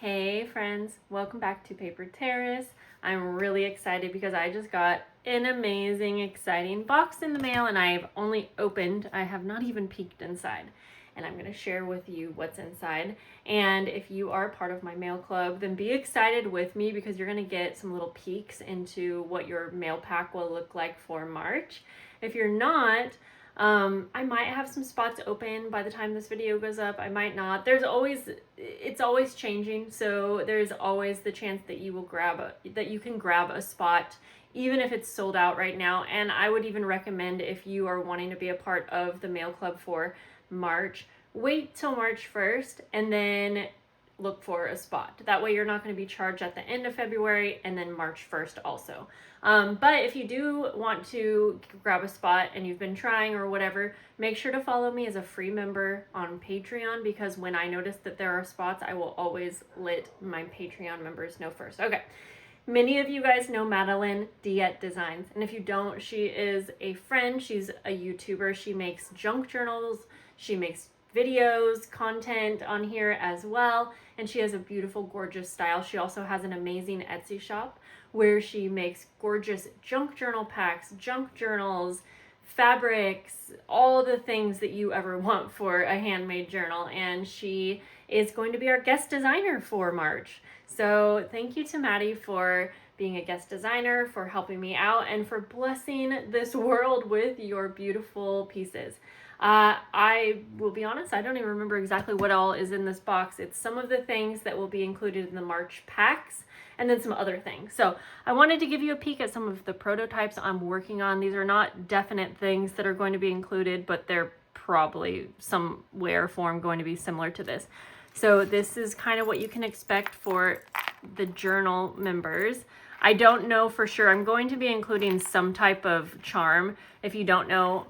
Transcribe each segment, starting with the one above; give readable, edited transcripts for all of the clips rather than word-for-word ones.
Hey friends, welcome back to Paper Terrace. I'm really excited because I just got an amazing, exciting box in the mail and I have not even peeked inside. And I'm going to share with you what's inside. And if you are part of my mail club, then be excited with me because you're going to get some little peeks into what your mail pack will look like for March. If you're not, I might have some spots open by the time this video goes up. I might not. It's always changing, so there's always the chance that you can grab a spot even if it's sold out right now. And I would even recommend, if you are wanting to be a part of the mail club for March, wait till March 1st and then look for a spot. That way you're not going to be charged at the end of February and then March 1st also. But if you do want to grab a spot and you've been trying or whatever, make sure to follow me as a free member on Patreon, because when I notice that there are spots, I will always let my Patreon members know first. Okay. Many of you guys know Madeline Diet Designs, and if you don't, she is a friend. She's a YouTuber. She makes junk journals. She makes videos, content on here as well, and she has a beautiful, gorgeous style. She also has an amazing Etsy shop where she makes gorgeous junk journal packs, junk journals, fabrics, all the things that you ever want for a handmade journal, and she is going to be our guest designer for March. So thank you to Maddie for being a guest designer, for helping me out, and for blessing this world with your beautiful pieces. I will be honest, I don't even remember exactly what all is in this box. It's some of the things that will be included in the March packs, and then some other things. So I wanted to give you a peek at some of the prototypes I'm working on. These are not definite things that are going to be included, but they're probably some way or form going to be similar to this. So this is kind of what you can expect for the journal members. I don't know for sure. I'm going to be including some type of charm. If you don't know,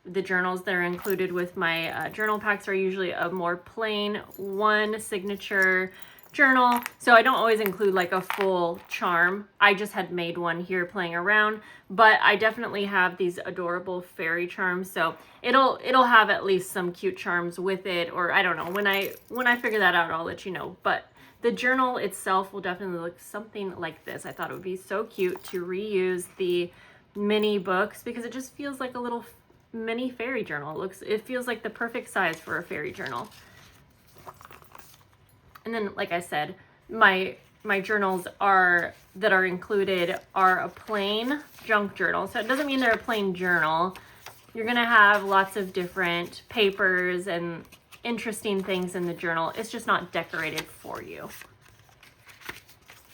the journals that are included with my journal packs are usually a more plain one signature journal. So I don't always include like a full charm. I just had made one here playing around, but I definitely have these adorable fairy charms. So it'll have at least some cute charms with it, or I don't know. When I figure that out, I'll let you know. But the journal itself will definitely look something like this. I thought it would be so cute to reuse the mini books because it just feels like a little mini fairy journal. It feels like the perfect size for a fairy journal. And then, like I said, my journals that are included are a plain junk journal. So it doesn't mean they're a plain journal. You're gonna have lots of different papers and interesting things in the journal. It's just not decorated for you.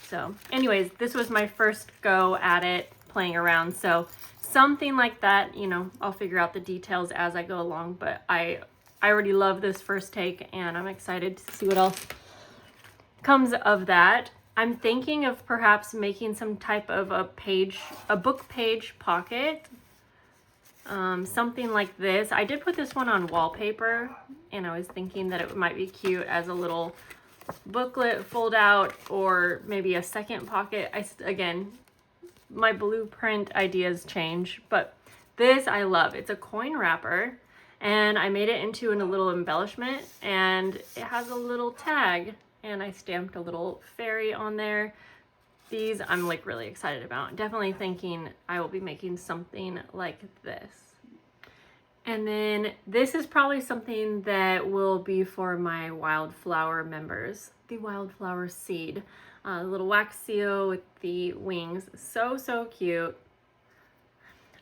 So anyways, this was my first go at it, playing around. So something like that, you know, I'll figure out the details as I go along, but I already love this first take and I'm excited to see what else comes of that. I'm thinking of perhaps making some type of a book page pocket, something like this. I did put this one on wallpaper and I was thinking that it might be cute as a little booklet fold out, or maybe a second pocket. Again, my blueprint ideas change, but this I love. It's a coin wrapper and I made it into a little embellishment, and it has a little tag and I stamped a little fairy on there. These I'm like really excited about. Definitely thinking I will be making something like this. And then this is probably something that will be for my wildflower members. The wildflower seed. Little wax seal with the wings. So, so cute.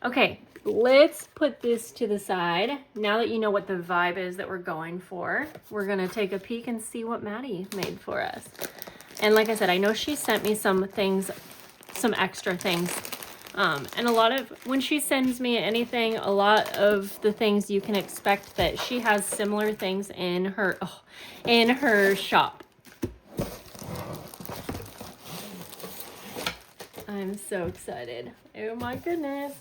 Okay, let's put this to the side. Now that you know what the vibe is that we're going for, we're gonna take a peek and see what Maddie made for us. And like I said, I know she sent me some extra things. And when she sends me anything, a lot of the things you can expect that she has similar things in her shop. I'm so excited. Oh my goodness.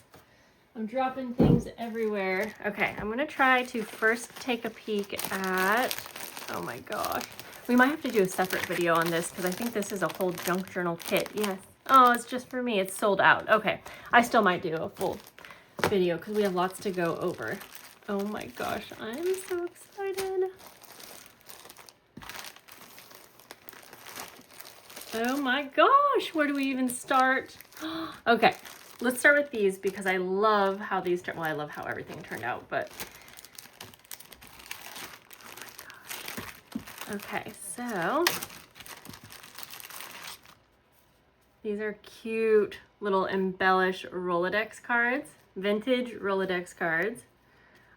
I'm dropping things everywhere. Okay, I'm gonna try to first take a peek at, oh my gosh. We might have to do a separate video on this because I think this is a whole junk journal kit. Yes. Oh, it's just for me. It's sold out. Okay, I still might do a full video because we have lots to go over. Oh my gosh, I'm so excited. Oh my gosh, where do we even start? Okay, let's start with these because I love how these turn. Well, I love how everything turned out, but okay, so these are cute little embellished Rolodex cards, vintage Rolodex cards.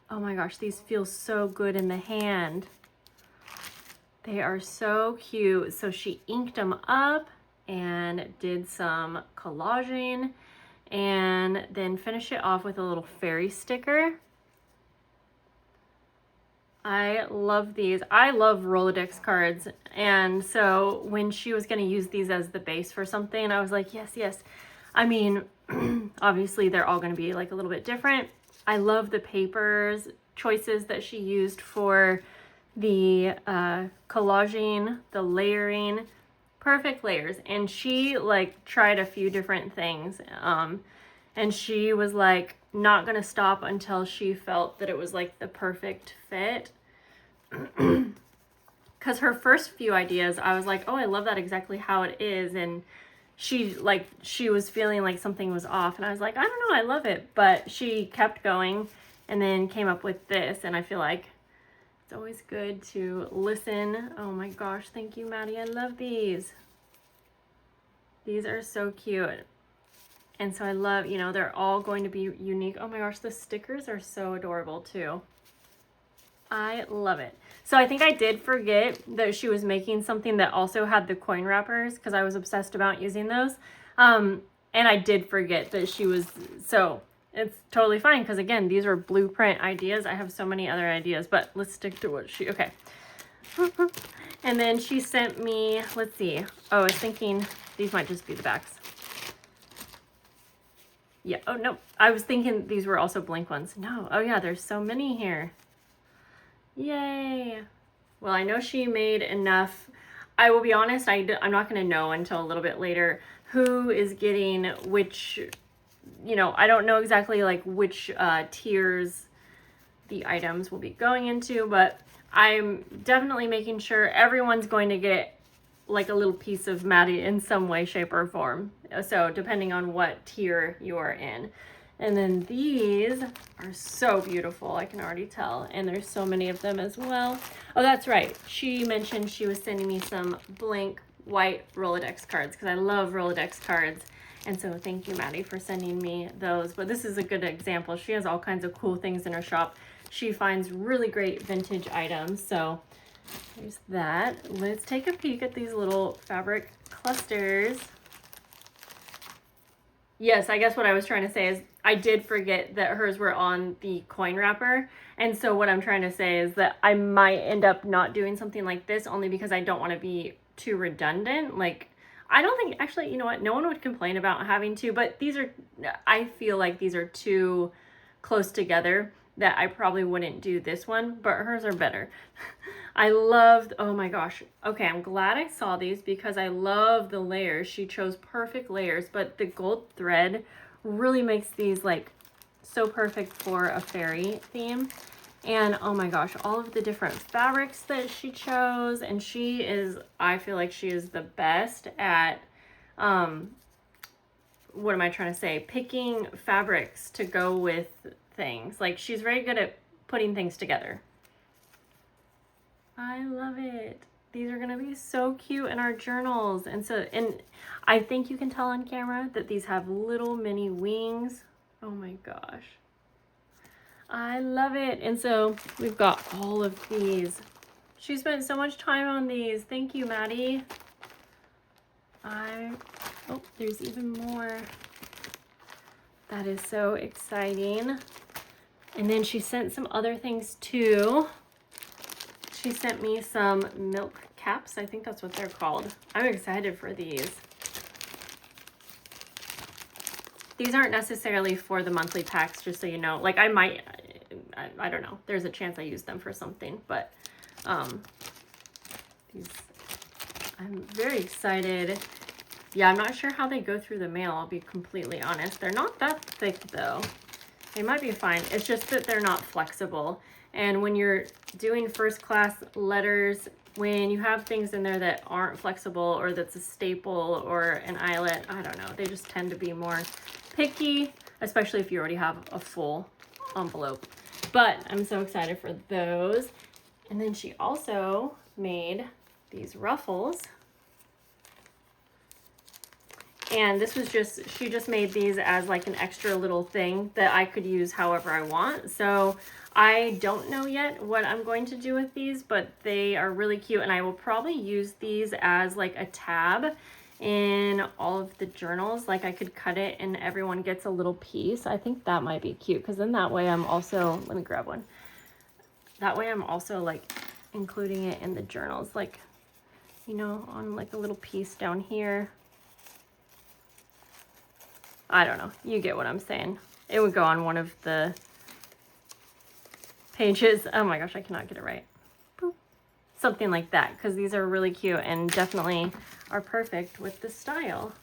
Oh my gosh, these feel so good in the hand. They are so cute. So she inked them up and did some collaging and then finished it off with a little fairy sticker. I love these. I love Rolodex cards. And so when she was going to use these as the base for something, I was like, yes, yes. I mean, obviously they're all going to be like a little bit different. I love the papers choices that she used for the collaging, the layering, perfect layers. And she like tried a few different things. And she was like not gonna stop until she felt that it was like the perfect fit. Because her first few ideas, I was like, oh, I love that exactly how it is. And she was feeling like something was off. And I was like, I don't know, I love it. But she kept going and then came up with this. And I feel like it's always good to listen. Oh my gosh, thank you, Maddie. I love these. These are so cute. And so I love, you know, they're all going to be unique. Oh my gosh, the stickers are so adorable too. I love it. So I think I did forget that she was making something that also had the coin wrappers because I was obsessed about using those. And I did forget that she was, so it's totally fine because again, these are blueprint ideas. I have so many other ideas, but let's stick to what she, okay. And then she sent me, let's see. Oh, I was thinking these might just be the backs. Yeah, oh no, I was thinking these were also blank ones. No, oh yeah, there's so many here. Yay. Well, I know she made enough. I will be honest, I'm not going to know until a little bit later who is getting which, you know, I don't know exactly like which tiers the items will be going into, but I'm definitely making sure everyone's going to get like a little piece of Maddie in some way, shape, or form. So depending on what tier you are in. And then these are so beautiful, I can already tell. And there's so many of them as well. Oh, that's right. She mentioned she was sending me some blank white Rolodex cards because I love Rolodex cards. And so thank you, Maddie, for sending me those. But this is a good example. She has all kinds of cool things in her shop. She finds really great vintage items. So there's that. Let's take a peek at these little fabric clusters. Yes, I guess what I was trying to say is I did forget that hers were on the coin wrapper. And so what I'm trying to say is that I might end up not doing something like this only because I don't want to be too redundant. Like, I don't think, actually, you know what? No one would complain about having to, but these are, I feel like these are too close together that I probably wouldn't do this one, but hers are better. I loved, oh my gosh. Okay, I'm glad I saw these because I love the layers. She chose perfect layers, but the gold thread really makes these like so perfect for a fairy theme. And oh my gosh, all of the different fabrics that she chose. And she is, I feel like she is the best at, what am I trying to say? Picking fabrics to go with things. Like she's very good at putting things together. I love it. These are gonna be so cute in our journals. And so, and I think you can tell on camera that these have little mini wings. Oh my gosh. I love it. And so we've got all of these. She spent so much time on these. Thank you, Maddie. Oh, there's even more. That is so exciting. And then she sent some other things too. She sent me some milk caps. I think that's what they're called. I'm excited for these. These aren't necessarily for the monthly packs, just so you know. Like I might, I don't know. There's a chance I use them for something, but these, I'm very excited. Yeah, I'm not sure how they go through the mail, I'll be completely honest. They're not that thick though. They might be fine. It's just that they're not flexible. And when you're doing first class letters when you have things in there that aren't flexible or that's a staple or an eyelet, I don't know, they just tend to be more picky, especially if you already have a full envelope. But I'm so excited for those. And then she also made these ruffles. And this was just, she just made these as like an extra little thing that I could use however I want. So I don't know yet what I'm going to do with these, but they are really cute. And I will probably use these as like a tab in all of the journals. Like I could cut it and everyone gets a little piece. I think that might be cute because then that way I'm also, let me grab one. That way I'm also like including it in the journals, like, you know, on like a little piece down here. I don't know. You get what I'm saying. It would go on one of the pages. Oh my gosh, I cannot get it right. Boop. Something like that, because these are really cute and definitely are perfect with the style.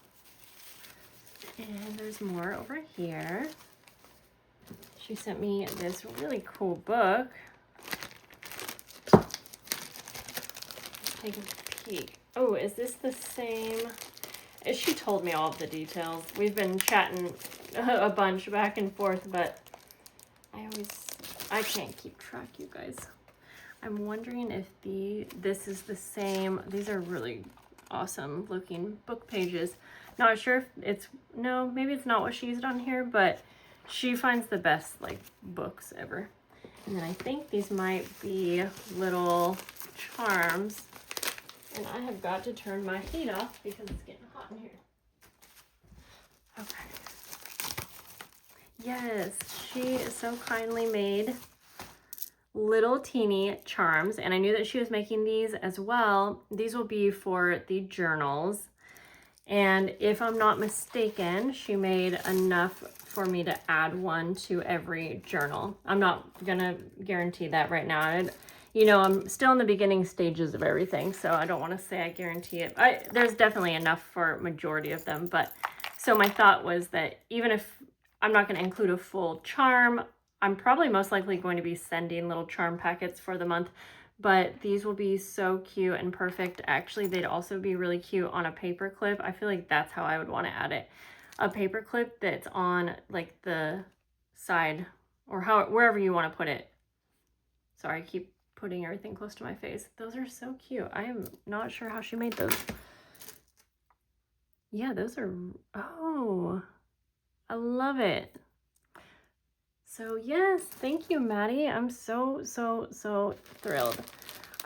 And there's more over here. She sent me this really cool book. Let's take a peek. Oh, is this the same? She told me all of the details. We've been chatting a bunch back and forth, but I can't keep track, you guys. I'm wondering if this is the same. These are really awesome looking book pages. Not sure if it's, no, maybe it's not what she used on here, but she finds the best like books ever. And then I think these might be little charms. And I have got to turn my heat off because it's getting hot in here. Okay. Yes, she so kindly made little teeny charms. And I knew that she was making these as well. These will be for the journals. And if I'm not mistaken, she made enough for me to add one to every journal. I'm not gonna guarantee that right now. You know, I'm still in the beginning stages of everything, so I don't want to say I guarantee it. There's definitely enough for majority of them, but so my thought was that even if I'm not going to include a full charm, I'm probably most likely going to be sending little charm packets for the month, but these will be so cute and perfect. Actually, they'd also be really cute on a paper clip. I feel like that's how I would want to add it. A paper clip that's on like the side or wherever you want to put it. Sorry, I keep putting everything close to my face. Those are so cute. I am not sure how she made those. Yeah, those are, oh, I love it. So yes, thank you, Maddie. I'm so thrilled.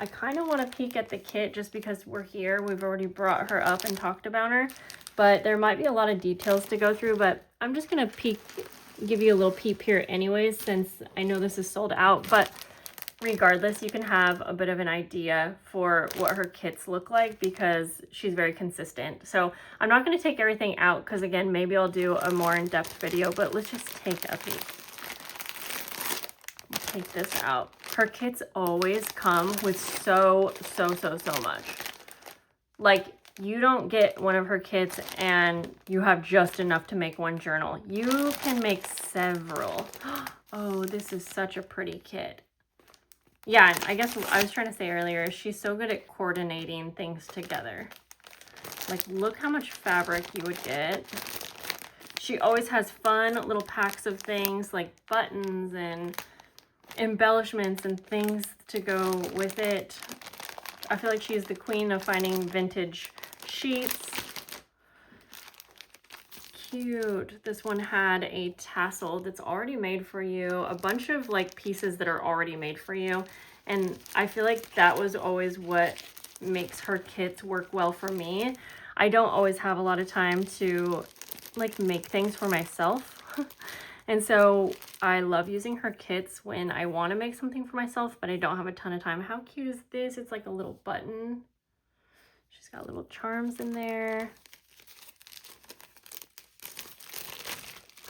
I kind of want to peek at the kit just because we're here. We've already brought her up and talked about her, but there might be a lot of details to go through, but I'm just going to peek, give you a little peep here anyways, since I know this is sold out, but regardless, you can have a bit of an idea for what her kits look like because she's very consistent. So I'm not going to take everything out because again, maybe I'll do a more in-depth video, but let's just take a peek. Take this out. Her kits always come with so much. Like, you don't get one of her kits and you have just enough to make one journal. You can make several. Oh, this is such a pretty kit. Yeah, I guess I was trying to say earlier, she's so good at coordinating things together. Like, look how much fabric you would get. She always has fun little packs of things like buttons and embellishments and things to go with it. I feel like she's the queen of finding vintage sheets. Cute. This one had a tassel that's already made for you, a bunch of like pieces that are already made for you, and I feel like that was always what makes her kits work well for me. I don't always have a lot of time to like make things for myself and so I love using her kits when I want to make something for myself but I don't have a ton of time. How cute is this? It's like a little button. She's got little charms in there.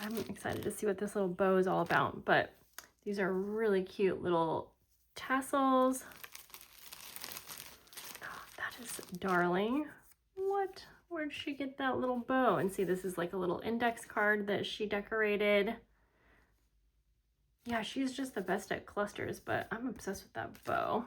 I'm excited to see what this little bow is all about, but these are really cute little tassels. Oh, that is darling. What? Where'd she get that little bow? And see, this is like a little index card that she decorated. Yeah, she's just the best at clusters, but I'm obsessed with that bow.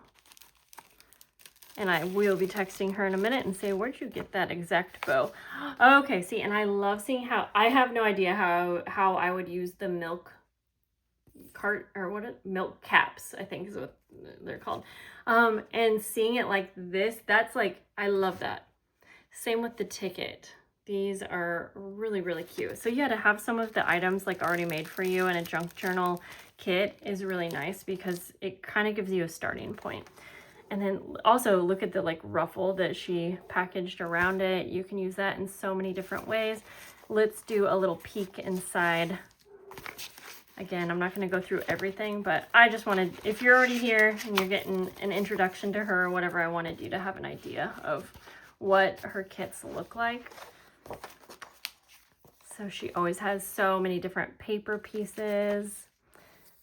And I will be texting her in a minute and say, where'd you get that exact bow? Okay, see, and I love seeing how, I have no idea how I would use the milk cart, or milk caps, I think is what they're called. And seeing it like this, that's like, I love that. Same with the ticket. These are really, really cute. So yeah, to have some of the items like already made for you in a junk journal kit is really nice because it kind of gives you a starting point. And then also look at the like ruffle that she packaged around it. You can use that in so many different ways. Let's do a little peek inside. Again, I'm not going to go through everything, but I just wanted, if you're already here and you're getting an introduction to her or whatever, I wanted you to have an idea of what her kits look like. So she always has so many different paper pieces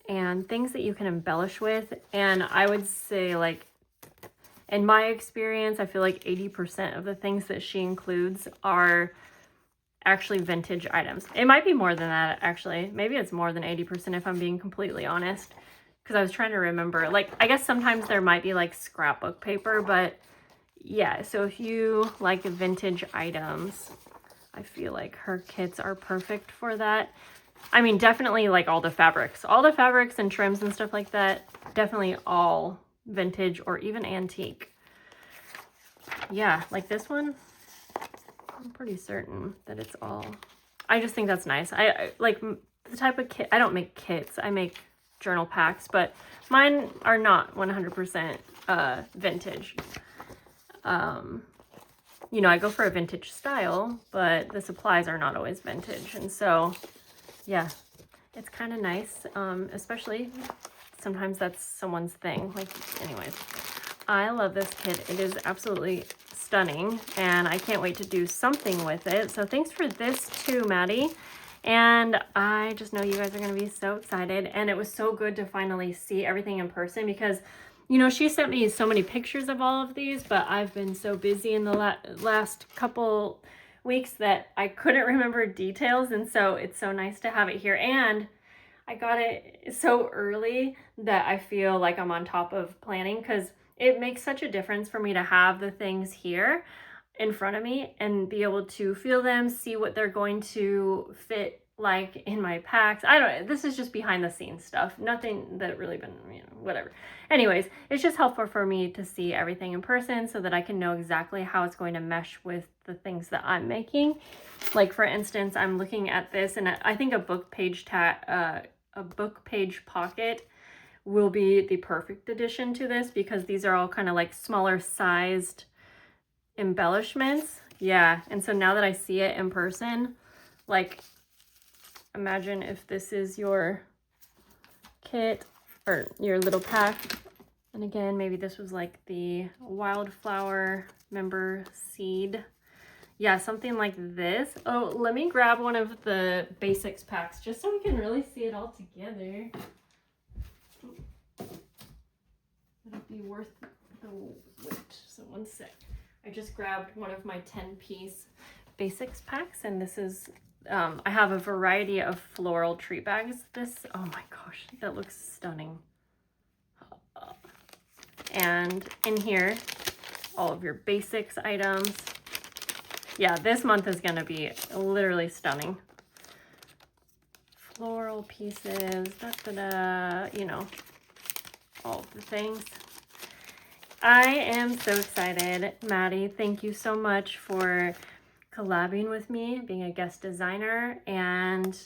and things that you can embellish with. And I would say, like, in my experience, I feel like 80% of the things that she includes are actually vintage items. It might be more than that, actually. Maybe it's more than 80% if I'm being completely honest. Because I was trying to remember. Like, I guess sometimes there might be like scrapbook paper, but yeah. So if you like vintage items, I feel like her kits are perfect for that. I mean, definitely like all the fabrics and trims and stuff like that, definitely all vintage or even antique. Yeah, like this one, I'm pretty certain that it's all, I just think that's nice. I like the type of kit, I don't make kits, I make journal packs, but mine are not 100% vintage. You know, I go for a vintage style, but the supplies are not always vintage. And so, yeah, it's kind of nice, especially sometimes that's someone's thing. Like, anyways, I love this kit. It is absolutely stunning, and I can't wait to do something with it. So thanks for this too, Maddie. And I just know you guys are going to be so excited. And it was so good to finally see everything in person because, you know, she sent me so many pictures of all of these, but I've been so busy in the last couple weeks that I couldn't remember details. And so it's so nice to have it here. And I got it so early that I feel like I'm on top of planning because it makes such a difference for me to have the things here in front of me and be able to feel them, see what they're going to fit like in my packs. I don't know, this is just behind the scenes stuff. Nothing that really been, you know, whatever. Anyways, it's just helpful for me to see everything in person so that I can know exactly how it's going to mesh with the things that I'm making. Like for instance, I'm looking at this and I think a book page pocket will be the perfect addition to this because these are all kind of like smaller sized embellishments. Yeah, and so now that I see it in person, like imagine if this is your kit or your little pack. And again, maybe this was like the wildflower member seed. Yeah, something like this. Oh, let me grab one of the basics packs just so we can really see it all together. It'll be worth the wait. So one sec. I just grabbed one of my 10-piece basics packs, and this is, I have a variety of floral treat bags. This, oh my gosh, that looks stunning. And in here, all of your basics items. Yeah, this month is going to be literally stunning. Floral pieces, you know, all of the things. I am so excited. Maddie, thank you so much for collabing with me, being a guest designer, and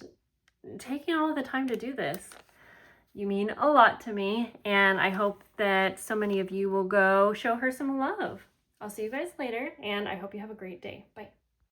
taking all the time to do this. You mean a lot to me, and I hope that so many of you will go show her some love. I'll see you guys later, and I hope you have a great day. Bye.